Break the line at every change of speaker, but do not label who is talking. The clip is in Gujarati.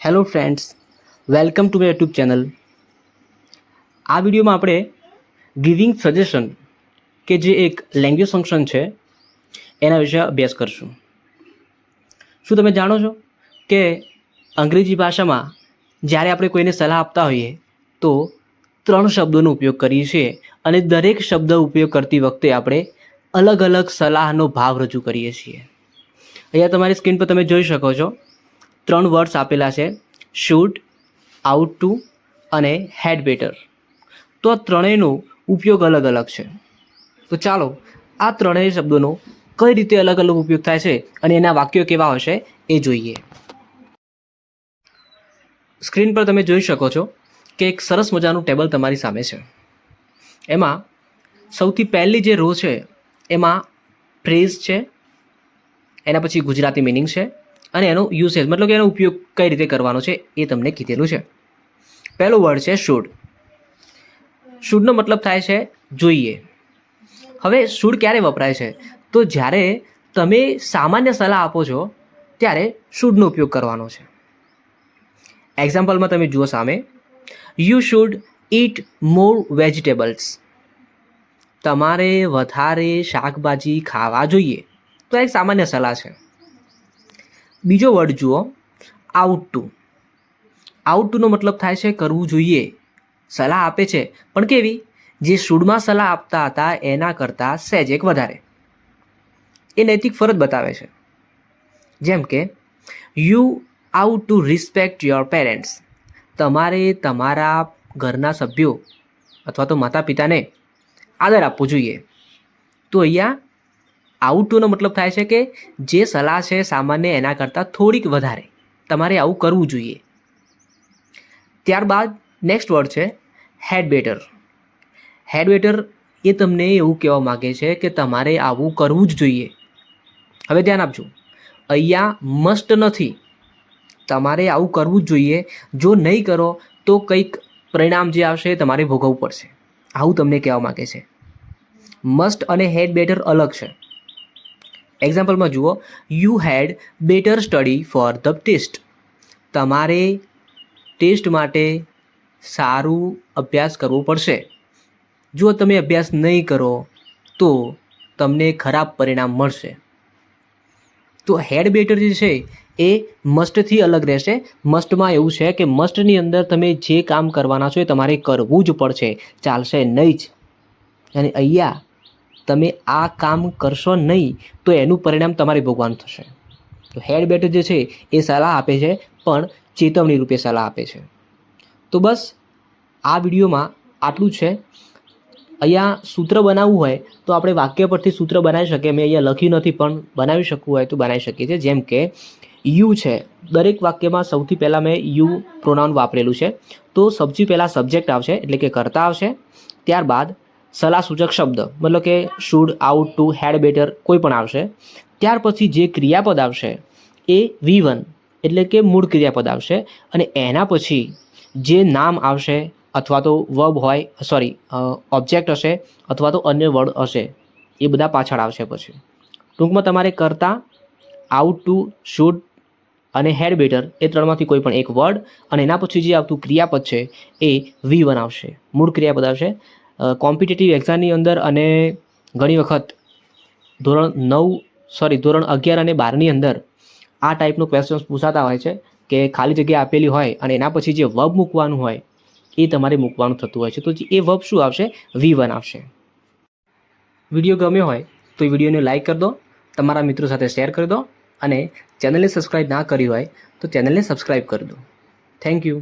Hello friends, welcome to my YouTube channel. આ વિડીયોમાં આપણે ગિવિંગ સજેશન કે જે એક લેંગ્વેજ ફંક્શન છે એના વિશે અભ્યાસ કરશું. શું તમે જાણો છો કે અંગ્રેજી ભાષામાં જ્યારે આપણે કોઈને સલાહ આપતા હોઈએ તો 3 શબ્દોનો ઉપયોગ કરીએ છીએ અને દરેક શબ્દ ઉપયોગ કરતી વખતે આપણે અલગ અલગ સલાહનો ભાવ રજૂ કરીએ છીએ. અહીંયા તમારી સ્ક્રીન પર તમે જોઈ શકો છો 3 વર્ડ્સ આપેલા છે: શુડ, આઉટ ટુ અને હેડ બેટર. તો આ ત્રણેયનો ઉપયોગ અલગ અલગ છે. તો ચાલો આ ત્રણેય શબ્દોનો કઈ રીતે અલગ અલગ ઉપયોગ થાય છે અને એના વાક્યો કેવા હશે એ જોઈએ. સ્ક્રીન પર તમે જોઈ શકો છો કે એક સરસ મજાનું ટેબલ તમારી સામે છે. એમાં સૌથી પહેલી જે રો છે એમાં ફ્રેઝ છે, એના પછી ગુજરાતી મિનિંગ છે અને એનો યુસેજ મતલબ કે એનો ઉપયોગ કઈ રીતે કરવાનો છે એ તમને કીધેલું છે. પહેલો વર્ડ છે શુડ. શુડનો મતલબ થાય છે જોઈએ. હવે શુડ ક્યારે વપરાય છે? તો જ્યારે તમે સામાન્ય સલાહ આપો છો ત્યારે શુડનો ઉપયોગ કરવાનો છે. એક્ઝામ્પલમાં તમે જુઓ સામે, you should eat more vegetables. તમારે વધારે શાકભાજી ખાવા જોઈએ. તો એક સામાન્ય સલાહ છે. બીજો વર્ડ જુઓ, આઉટ ટુ. આઉટ ટુનો મતલબ થાય છે કરવું જોઈએ. સલાહ આપે છે પણ કેવી? જે શુડમાં સલાહ આપતા હતા એના કરતાં સહેજ એક વધારે. એ નૈતિક ફરજ બતાવે છે. જેમ કે you ought to respect your parents. તમારે તમારા ઘરના સભ્યો અથવા તો માતા પિતાને આદર આપવો જોઈએ. તો અહીંયા આઉટ ટુનો મતલબ થાય છે કે જે સલાહ છે સામાન્ય એના કરતાં થોડીક વધારે. તમારે આવું કરવું જોઈએ. ત્યારબાદ નેક્સ્ટ વર્ડ છે હેડ બેટર. હેડ બેટર એ તમને એવું કહેવા માગે છે કે તમારે આવું કરવું જ જોઈએ. હવે ધ્યાન આપજો, અહીંયા મસ્ટ નથી. તમારે આવું કરવું જ જોઈએ. જો નહીં કરો તો કંઈક પરિણામ જે આવશે તમારે ભોગવવું પડશે. આવું તમને કહેવા માગે છે. મસ્ટ અને હેડ બેટર અલગ છે. એક્ઝામ્પલમાં જુઓ, you had better study for the test. તમારે ટેસ્ટ માટે સારું અભ્યાસ કરવો પડશે. જો તમે અભ્યાસ નહીં કરો તો તમને ખરાબ પરિણામ મળશે. તો હેડ બેટર જે છે એ મસ્ટથી અલગ રહેશે. મસ્ટમાં એવું છે કે મસ્ટની અંદર તમે જે કામ કરવાના છો એ તમારે કરવું જ પડશે, ચાલશે નહીં જ. અને અહીંયા તમે આ કામ કરશો નહીં તો એનું પરિણામ તમારે ભોગવવાનું થશે. તો હેડ બેટર જે છે એ સલાહ આપે છે પણ ચેતવણી રૂપે સલાહ આપે છે. તો બસ આ વિડીયોમાં આટલું જ છે. અહીંયા સૂત્ર બનાવવું હોય તો આપણે વાક્ય પરથી સૂત્ર બનાવી શકીએ. મેં અહીંયા લખ્યું નથી પણ બનાવી શકવું હોય તો બનાવી શકીએ છીએ. જેમ કે યુ છે, દરેક વાક્યમાં સૌથી પહેલાં મેં યુ પ્રોનાઉન વાપરેલું છે. તો સૌથી પહેલાં સબ્જેક્ટ આવશે એટલે કે કર્તા આવશે. ત્યારબાદ સલાહ સૂચક શબ્દ મતલબ કે should, ought to, had better કોઈ પણ આવશે. ત્યાર પછી જે ક્રિયાપદ આવશે એ V1 એટલે કે મૂળ ક્રિયાપદ આવશે. અને એના પછી જે નામ આવશે અથવા તો વર્બ હોય ઓબ્જેક્ટ હશે અથવા તો અન્ય વર્ડ હશે એ બધા પાછળ આવશે. પછી ટૂંકમાં તમારે કરતા, આઉટ ટુ, શુડ અને હેડ બેટર એ ત્રણમાંથી કોઈ પણ એક વર્ડ અને એના પછી જે આવતું ક્રિયાપદ છે એ V1 આવશે, મૂળ ક્રિયાપદ આવશે. કોમ્પિટિટિવ એક્ઝામની અંદર અને ઘણી વખત ધોરણ 11 અને 12ની અંદર આ ટાઈપનું ક્વેશ્ચન્સ પૂછાતા હોય છે કે ખાલી જગ્યા આપેલી હોય અને એના પછી જે વર્બ મૂકવાનું હોય એ તમારે મૂકવાનું થતું હોય છે. તો એ વર્બ શું આવશે? V1 આવશે. વિડીયો ગમ્યો હોય તો એ વિડીયોને લાઇક કરી દો, તમારા મિત્રો સાથે શેર કરી દો અને ચેનલને સબસ્ક્રાઈબ ના કરી હોય તો ચેનલને સબસ્ક્રાઈબ કરી દો. Thank you.